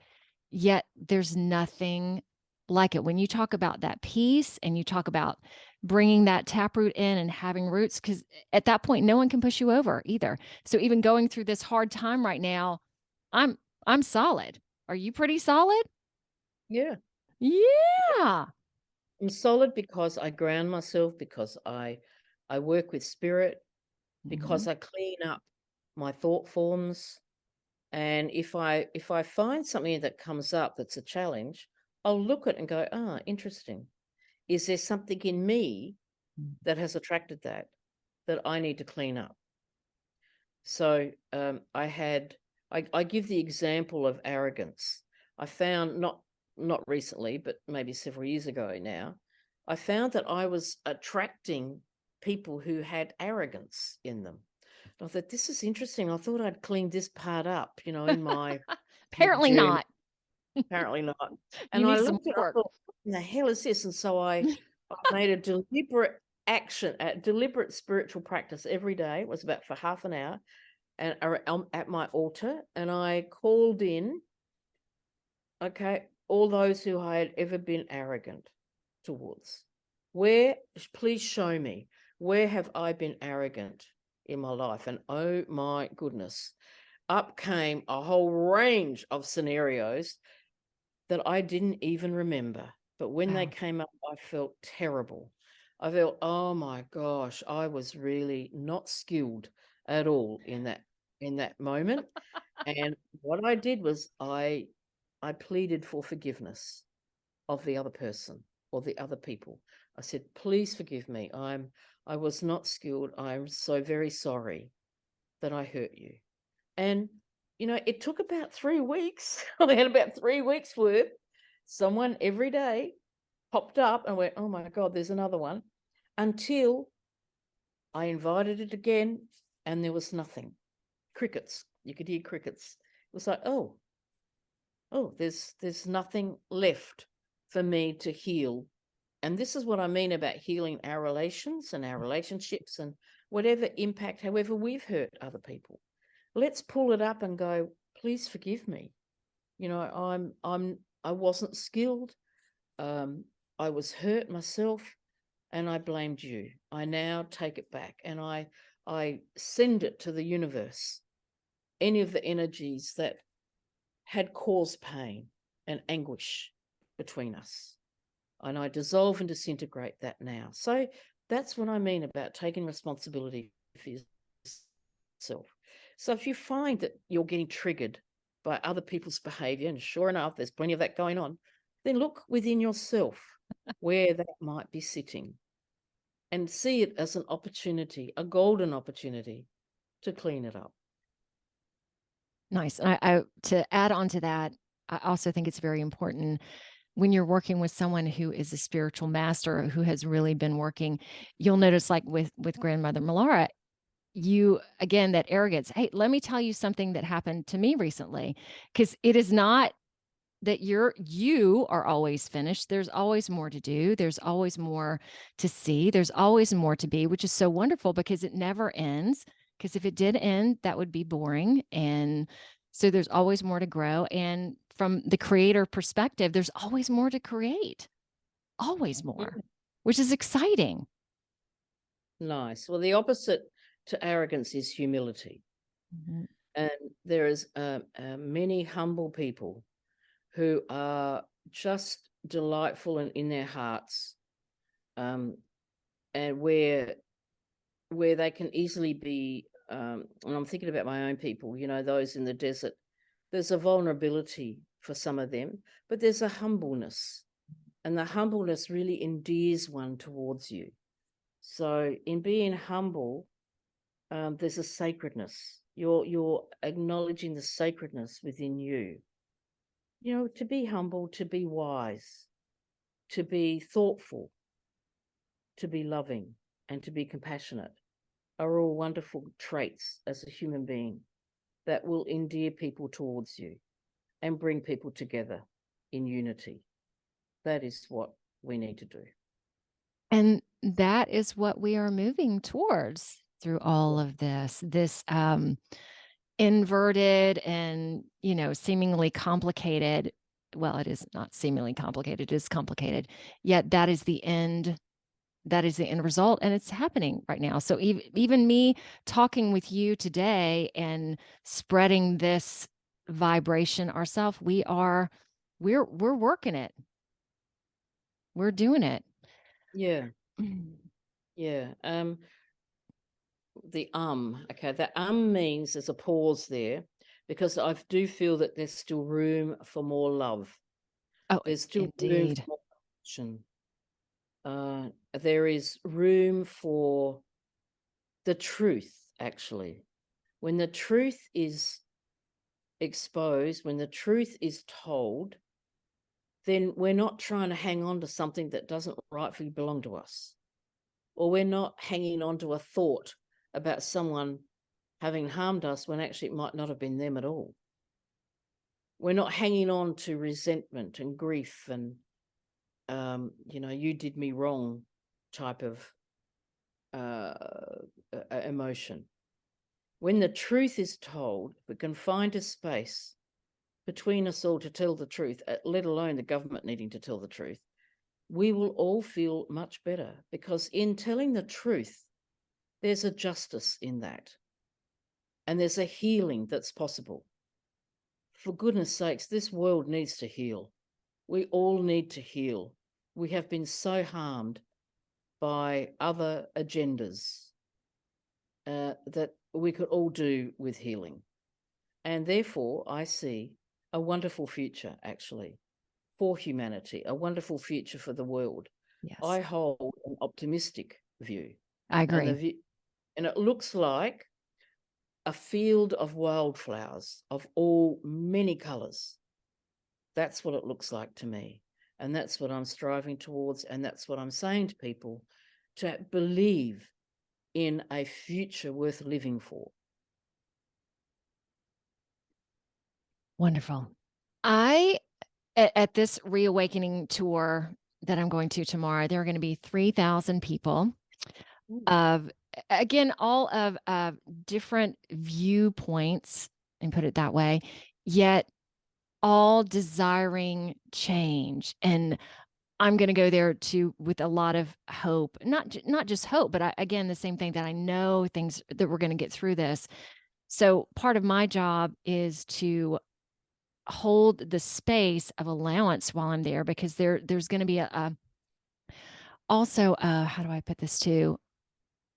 yet there's nothing like it. When you talk about that peace and you talk about bringing that taproot in and having roots, because at that point, no one can push you over either. So even going through this hard time right now, I'm I'm solid. Are you pretty solid? Yeah. Yeah. I'm solid because I ground myself, because I work with spirit, because Mhm. I clean up my thought forms. And if I find something that comes up that's a challenge, I'll look at it and go, ah, interesting. Is there something in me that has attracted that I need to clean up? So I give the example of arrogance. I found not recently, but maybe several years ago now, I found that I was attracting people who had arrogance in them. I thought, this is interesting. I thought I'd cleaned this part up, in my Apparently journey. not. Apparently not. You And I need some looked at it, I work. thought, what in the hell is this? And so I made a deliberate action, a deliberate spiritual practice every day. It was about for half an hour, and at my altar, and I called in, okay, all those who I had ever been arrogant towards. Please show me, where have I been arrogant in my life? And oh my goodness, up came a whole range of scenarios that I didn't even remember. But when they Wow. came up, I felt terrible. I felt, oh my gosh, I was really not skilled at all in that moment. And what I did was I pleaded for forgiveness of the other person or the other people. I said, please forgive me. I was not skilled. I'm so very sorry that I hurt you. And it took about 3 weeks. I had about 3 weeks worth. Someone every day popped up and went, oh my God, there's another one. Until I invited it again and there was nothing. Crickets. You could hear crickets. It was like, oh, there's nothing left for me to heal. And this is what I mean about healing our relations and our relationships and whatever impact, however we've hurt other people. Let's pull it up and go, please forgive me. I wasn't skilled. I was hurt myself and I blamed you. I now take it back and I send it to the universe. Any of the energies that had caused pain and anguish between us. And I dissolve and disintegrate that now. So that's what I mean about taking responsibility for yourself. So if you find that you're getting triggered by other people's behavior, and sure enough, there's plenty of that going on, then look within yourself. where that might be sitting, and see it as an opportunity, a golden opportunity to clean it up. Nice. And I to add on to that, I also think it's very important when you're working with someone who is a spiritual master who has really been working. You'll notice, like with Grandmother Mulara, you again, that arrogance. Hey, let me tell you something that happened to me recently, because it is not that you are always finished. There's always more to do. There's always more to see. There's always more to be, which is so wonderful because it never ends. Because if it did end, that would be boring. And so there's always more to grow. And from the creator perspective, there's always more to create, always more, Mm, which is exciting. nice. Well, the opposite to arrogance is humility. Mhm. And there is many humble people who are just delightful in their hearts, um, and where they can easily be. And I'm thinking about my own people, those in the desert. There's a vulnerability for some of them, but there's a humbleness, and the humbleness really endears one towards you. So in being humble, there's a sacredness. You're acknowledging the sacredness within you. To be humble, to be wise, to be thoughtful, to be loving, and to be compassionate are all wonderful traits as a human being that will endear people towards you and bring people together in unity. That is what we need to do. And that is what we are moving towards through all Yeah. of this inverted and, seemingly complicated. Well, it is not seemingly complicated, it is complicated. Yet that is the end result, and it's happening right now. So even me talking with you today and spreading this vibration ourselves, we're working it. We're doing it. Yeah. Yeah. Okay, that means there's a pause there, because I do feel that there's still room for more love. Oh, There's still room for indeed. more compassion. There is room for the truth, actually. When the truth is exposed, when the truth is told, then we're not trying to hang on to something that doesn't rightfully belong to us, or we're not hanging on to a thought about someone having harmed us when actually it might not have been them at all. We're not hanging on to resentment and grief and, you did me wrong type of emotion. When the truth is told, we can find a space between us all to tell the truth, let alone the government needing to tell the truth. We will all feel much better, because in telling the truth, there's a justice in that, and there's a healing that's possible. For goodness sakes, this world needs to heal. We all need to heal. We have been so harmed by other agendas that we could all do with healing. And therefore, I see a wonderful future, actually, for humanity, a wonderful future for the world. Yes, I hold an optimistic view, I and agree. and it looks like a field of wildflowers of all many colours. That's what it looks like to me. And that's what I'm striving towards. And that's what I'm saying to people, to believe in a future worth living for. Wonderful. I at this reawakening tour that I'm going to tomorrow, there are going to be 3,000 people Mm. of, again, all of different viewpoints, and put it that way, yet all desiring change. And I'm going to go there too with a lot of hope, not just hope, but again, the same thing, that I know things, that we're going to get through this. So part of my job is to hold the space of allowance while I'm there, because there's going to be also, how do I put this too?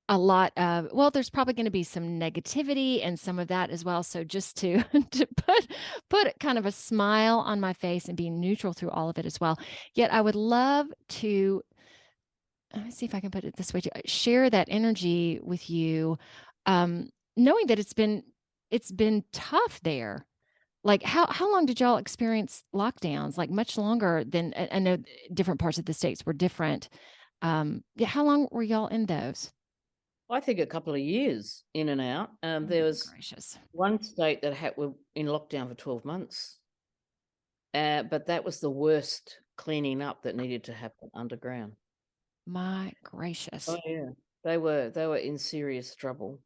a lot of, well, there's probably gonna be some negativity and some of that as well, so just to to put kind of a smile on my face and be neutral through all of it as well. Yet I would love to, let me see if I can put it this way, to share that energy with you, knowing that it's been tough there. Like, how long did y'all experience lockdowns? Like, much longer than I know different parts of the states were different. Yeah, how long were y'all in those? I think a couple of years in and out. Oh There my was gracious. one state that were in lockdown for 12 months, but that was the worst cleaning up that needed to happen underground. My Oh gracious. yeah, they were in serious trouble.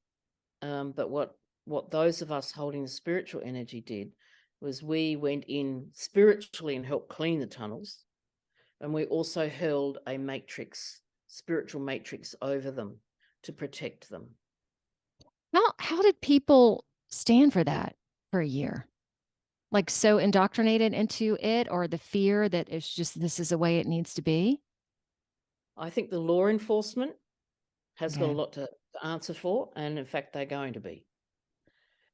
But what those of us holding the spiritual energy did was we went in spiritually and helped clean the tunnels, and we also held a matrix, spiritual matrix over them to protect them. How did people stand for that for a year? Like, so indoctrinated into it, or the fear that it's just this is the way it needs to be? I think the law enforcement has got a Yeah. lot to answer for, and in fact, they're going to be.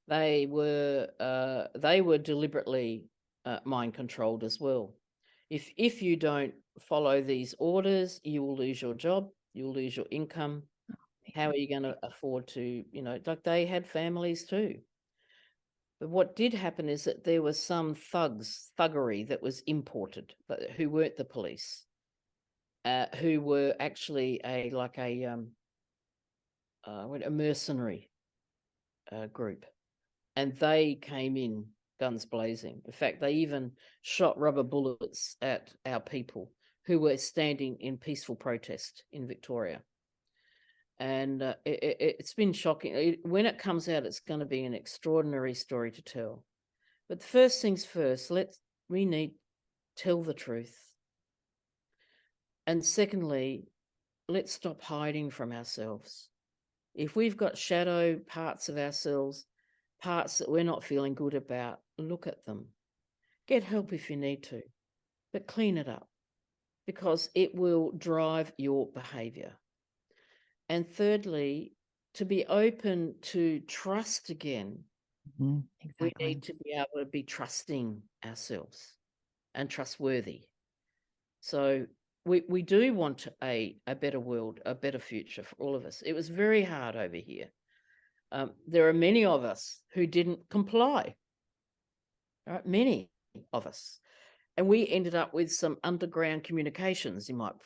They were deliberately mind controlled as well. If you don't follow these orders, you will lose your job, you'll lose your income. How are you going to afford to, like they had families too. But what did happen is that there was some thuggery that was imported, but who weren't the police, who were actually a mercenary group, and they came in guns blazing. In fact, they even shot rubber bullets at our people who were standing in peaceful protest in Victoria. And it's been shocking. When it comes out, it's going to be an extraordinary story to tell. But first things first, we need tell the truth. And secondly, let's stop hiding from ourselves. If we've got shadow parts of ourselves, parts that we're not feeling good about, look at them. Get help if you need to, but clean it up because it will drive your behavior. And thirdly, to be open to trust again, we Exactly. need to be able to be trusting ourselves and trustworthy. So we do want a better world, a better future for all of us. It was very hard over here. There are many of us who didn't comply, right? Many of us. And we ended up with some underground communications, you might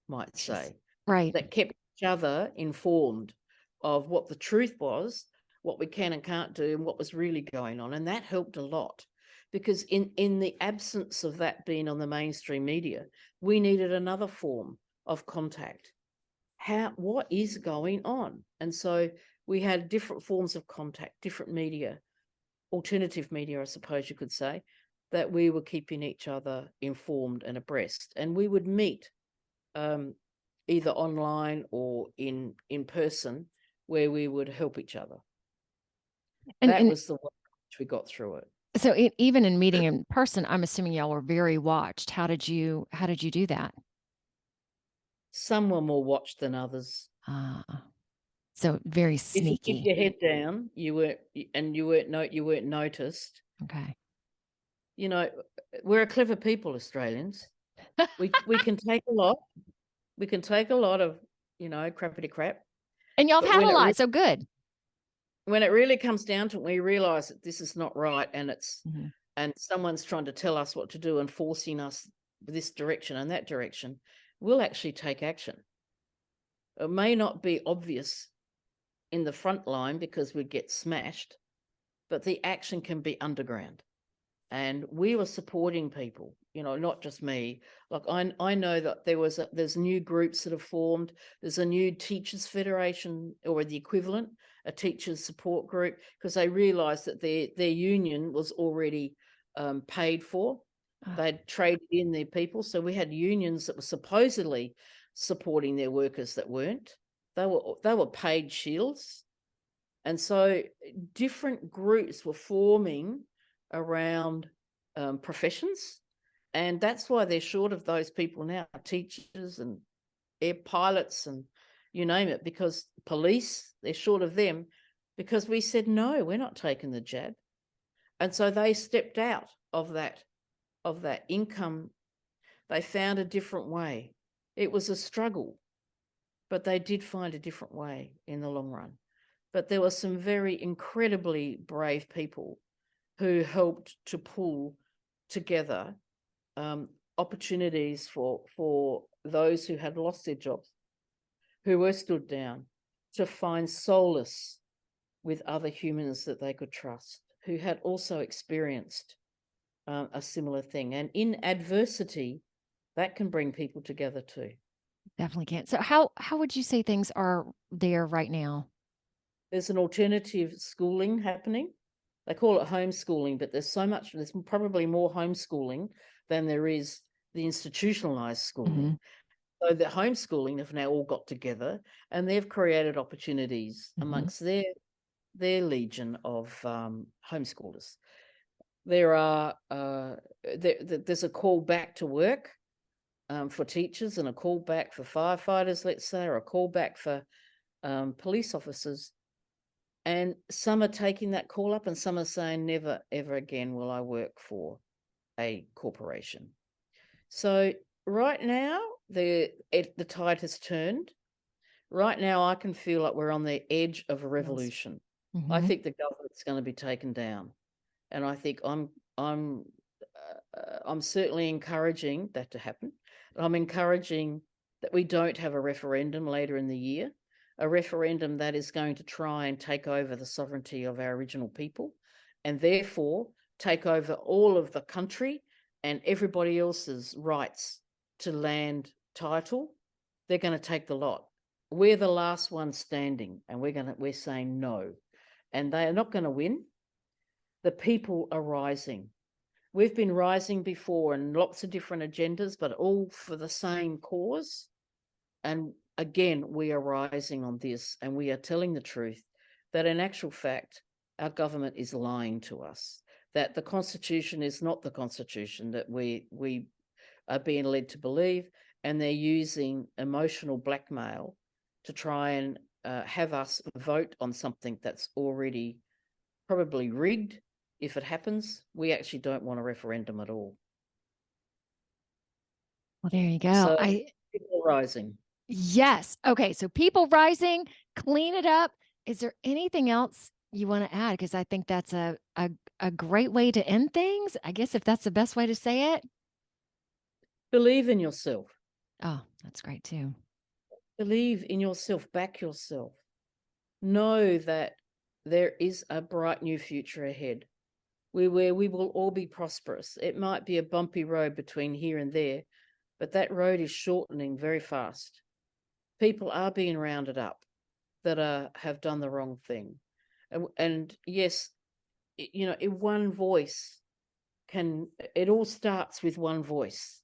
Gracious. say, Right. that kept each other informed of what the truth was, what we can and can't do, and what was really going on. And that helped a lot because in the absence of that being on the mainstream media, we needed another form of contact. What is going on? And so we had different forms of contact, different media, alternative media, I suppose you could say, that we were keeping each other informed and abreast. And we would meet either online or in person where we would help each other. That And was the way which we got through it. so even in meeting in person, I'm assuming y'all were very watched. How did you do that? Some were more watched than others. Ah, so very If you keep sneaky. your head down, you weren't noticed. Okay. You know, we're a clever people, Australians. We can take a lot. We can take a lot of, crappity crap. And y'all have But had a lot, so good. when it really comes down to it, we realize that this is not right, Mhm. and someone's trying to tell us what to do and forcing us this direction and that direction, we'll actually take action. It may not be obvious in the front line because we'd get smashed, but the action can be underground. And we were supporting people, not just me. Like I know that there's new groups that have formed. There's a new teachers federation or the equivalent, a teachers support group, because they realised that their union was already paid for. Ah, They'd traded in their people, so we had unions that were supposedly supporting their workers that weren't. They were paid shields, and so different groups were forming around professions. And that's why they're short of those people now, teachers and air pilots and, you name it, because police, they're short of them, because we said, no, we're not taking the jab. And so they stepped out of that income. They found a different way. It was a struggle, but they did find a different way in the long run. But there were some very incredibly brave people who helped to pull together opportunities for those who had lost their jobs, who were stood down, to find solace with other humans that they could trust, who had also experienced a similar thing. And in adversity, that can bring people together too. Definitely can. So how would you say things are there right now? There's an alternative schooling happening. They call it homeschooling, but there's probably more homeschooling than there is the institutionalized schooling. So the homeschooling have now all got together, and they've created opportunities amongst their legion of homeschoolers. There's a call back to work for teachers, and a call back for firefighters, let's say, or a call back for police officers. And some are taking that call up, and some are saying, never, ever again will I work for a corporation. So right now, the tide has turned. Right now, I can feel like we're on the edge of a revolution. I think the government's going to be taken down, and I think I'm certainly encouraging that to happen. I'm encouraging that we don't have a referendum later in the year, a referendum that is going to try and take over the sovereignty of our Aboriginal people, and therefore take over all of the country and everybody else's rights to land title. They're going to take the lot. We're the last one standing, and we're saying no, and they are not going to win. The people are rising. We've been rising before in lots of different agendas, but all for the same cause. And again, we are rising on this, and we are telling the truth that in actual fact, our government is lying to us, that the Constitution is not the Constitution that we are being led to believe, and they're using emotional blackmail to try and have us vote on something that's already probably rigged. If it happens, we actually don't want a referendum at all. Well, there you go. So people are rising. Yes. Okay. So people rising, clean it up. Is there anything else you want to add? Because I think that's a great way to end things. I guess if that's the best way to say it. Believe in yourself. Oh, that's great too. Believe in yourself, back yourself. Know that there is a bright new future ahead, where we will all be prosperous. It might be a bumpy road between here and there, but that road is shortening very fast. People are being rounded up that have done the wrong thing. And yes, in one voice it all starts with one voice.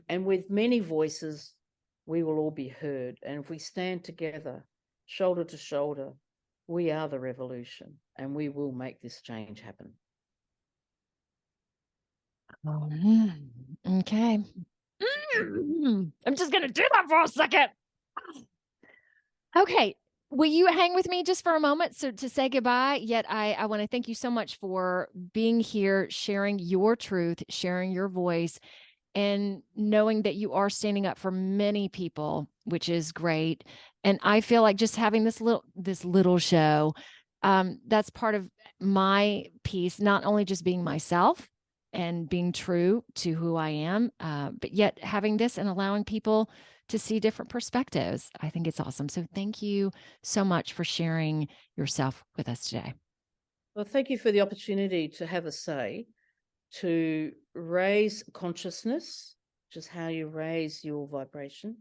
And with many voices, we will all be heard. And if we stand together, shoulder to shoulder, we are the revolution, and we will make this change happen. Okay. I'm just going to do that for a second. Okay. Will you hang with me just for a moment to say goodbye? Yet I want to thank you so much for being here, sharing your truth, sharing your voice, and knowing that you are standing up for many people, which is great. And I feel like just having this little show, that's part of my piece, not only just being myself and being true to who I am, but yet having this and allowing people to see different perspectives. I think it's awesome. So thank you so much for sharing yourself with us today. Well, thank you for the opportunity to have a say, to raise consciousness, which is how you raise your vibration,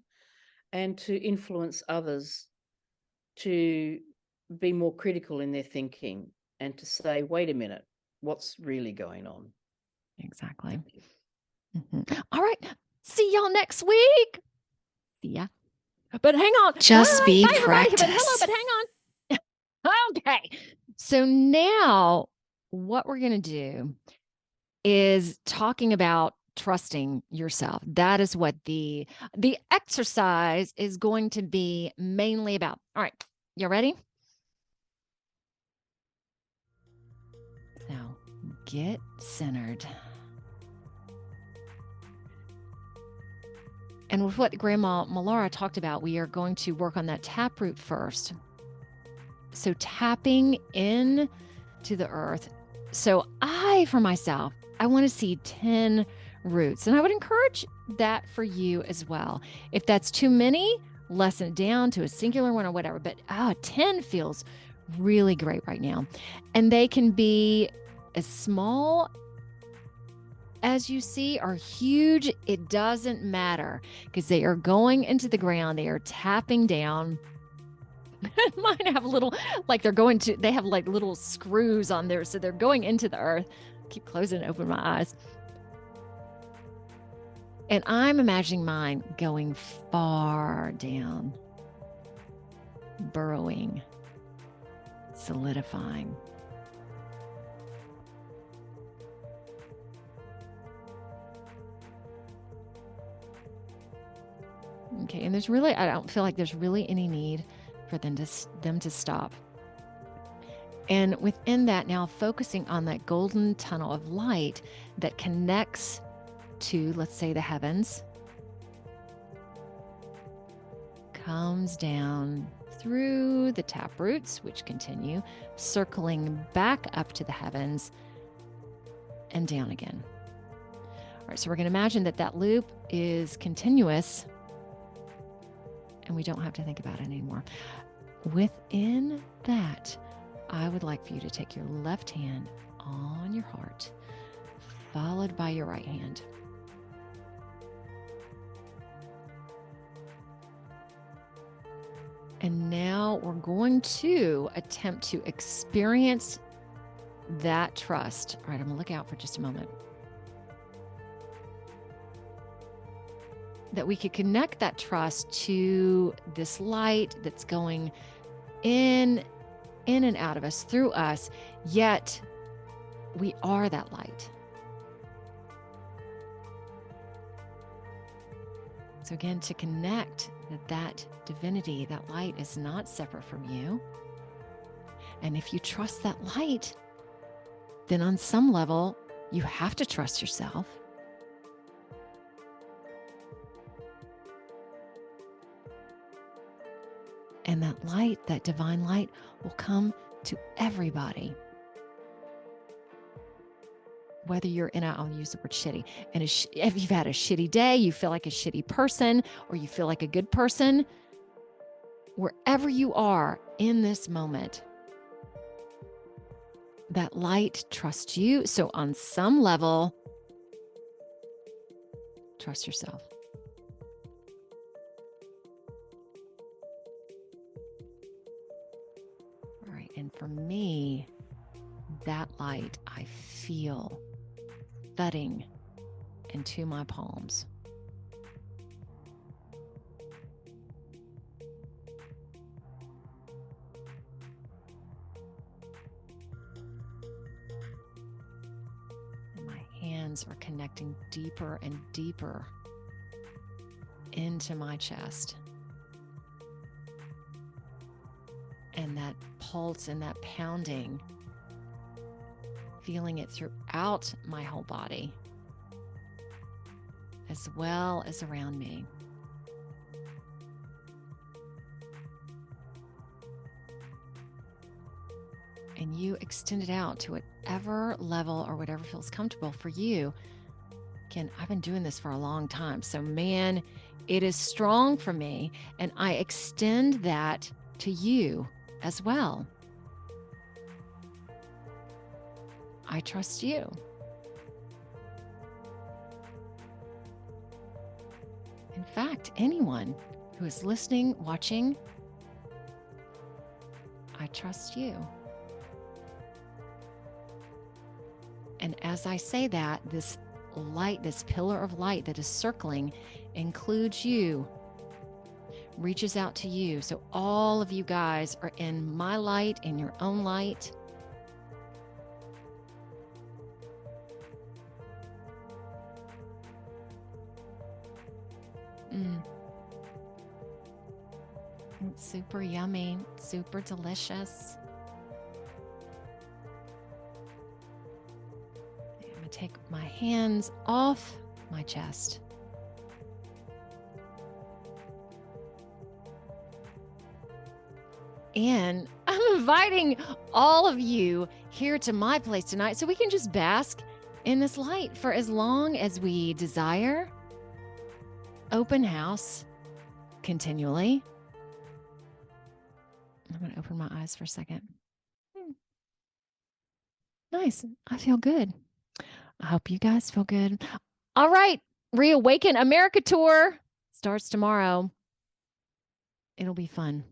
and to influence others to be more critical in their thinking and to say, wait a minute, what's really going on? Exactly. All right. See y'all next week. See ya. But hang on. Just be Bye, everybody. practice. But hello, but hang on. Okay. So now what we're going to do is talking about trusting yourself. That is what the exercise is going to be mainly about. All right, you ready? So get centered. And with what Grandma Mulara talked about, we are going to work on that taproot first. So tapping in to the earth. So for myself, I want to see 10 roots. And I would encourage that for you as well. If that's too many, lessen it down to a singular one or whatever. But 10 feels really great right now. And they can be as small as you see or huge. It doesn't matter because they are going into the ground. They are tapping down. Mine have little, like they have like little screws on there. So they're going into the earth. Keep closing and open my eyes. And I'm imagining mine going far down, burrowing, solidifying. Okay, and I don't feel like there's really any need for them to stop. And within that, now focusing on that golden tunnel of light that connects to, let's say, the heavens, comes down through the taproots, which continue, circling back up to the heavens and down again. All right, so we're going to imagine that loop is continuous and we don't have to think about it anymore. Within that, I would like for you to take your left hand on your heart, followed by your right hand. And now we're going to attempt to experience that trust. All right, I'm going to look out for just a moment. That we could connect that trust to this light that's going in and out of us, through us, yet we are that light. So again, to connect that divinity, that light is not separate from you. And if you trust that light, then on some level, you have to trust yourself. And that light, that divine light, will come to everybody. Whether you're I'll use the word shitty. And if you've had a shitty day, you feel like a shitty person, or you feel like a good person, wherever you are in this moment, that light trusts you. So on some level, trust yourself. All right. And for me, that light I feel thudding into my palms. And my hands are connecting deeper and deeper into my chest. And that pulse and that pounding, feeling it throughout my whole body, as well as around me. And you extend it out to whatever level or whatever feels comfortable for you. Again, I've been doing this for a long time. So man, it is strong for me. And I extend that to you as well. I trust you. In fact, anyone who is listening, watching, I trust you. And as I say that, this light, this pillar of light that is circling, includes you, reaches out to you. So all of you guys are in my light, in your own light. It's super yummy, super delicious. I'm going to take my hands off my chest. And I'm inviting all of you here to my place tonight so we can just bask in this light for as long as we desire. Open house continually. I'm going to open my eyes for a second. Nice. I feel good. I hope you guys feel good. All right. Reawaken America Tour starts tomorrow. It'll be fun.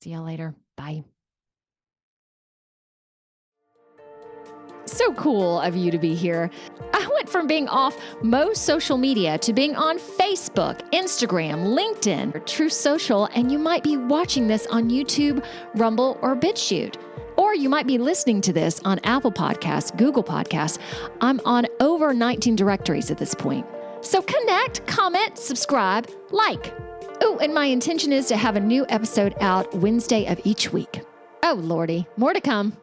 See y'all later. Bye. So cool of you to be here. I went from being off most social media to being on Facebook, Instagram, LinkedIn, Truth Social, and you might be watching this on YouTube, Rumble, or BitChute. Or you might be listening to this on Apple Podcasts, Google Podcasts. I'm on over 19 directories at this point. So connect, comment, subscribe, like. Oh, and my intention is to have a new episode out Wednesday of each week. Oh, Lordy, more to come.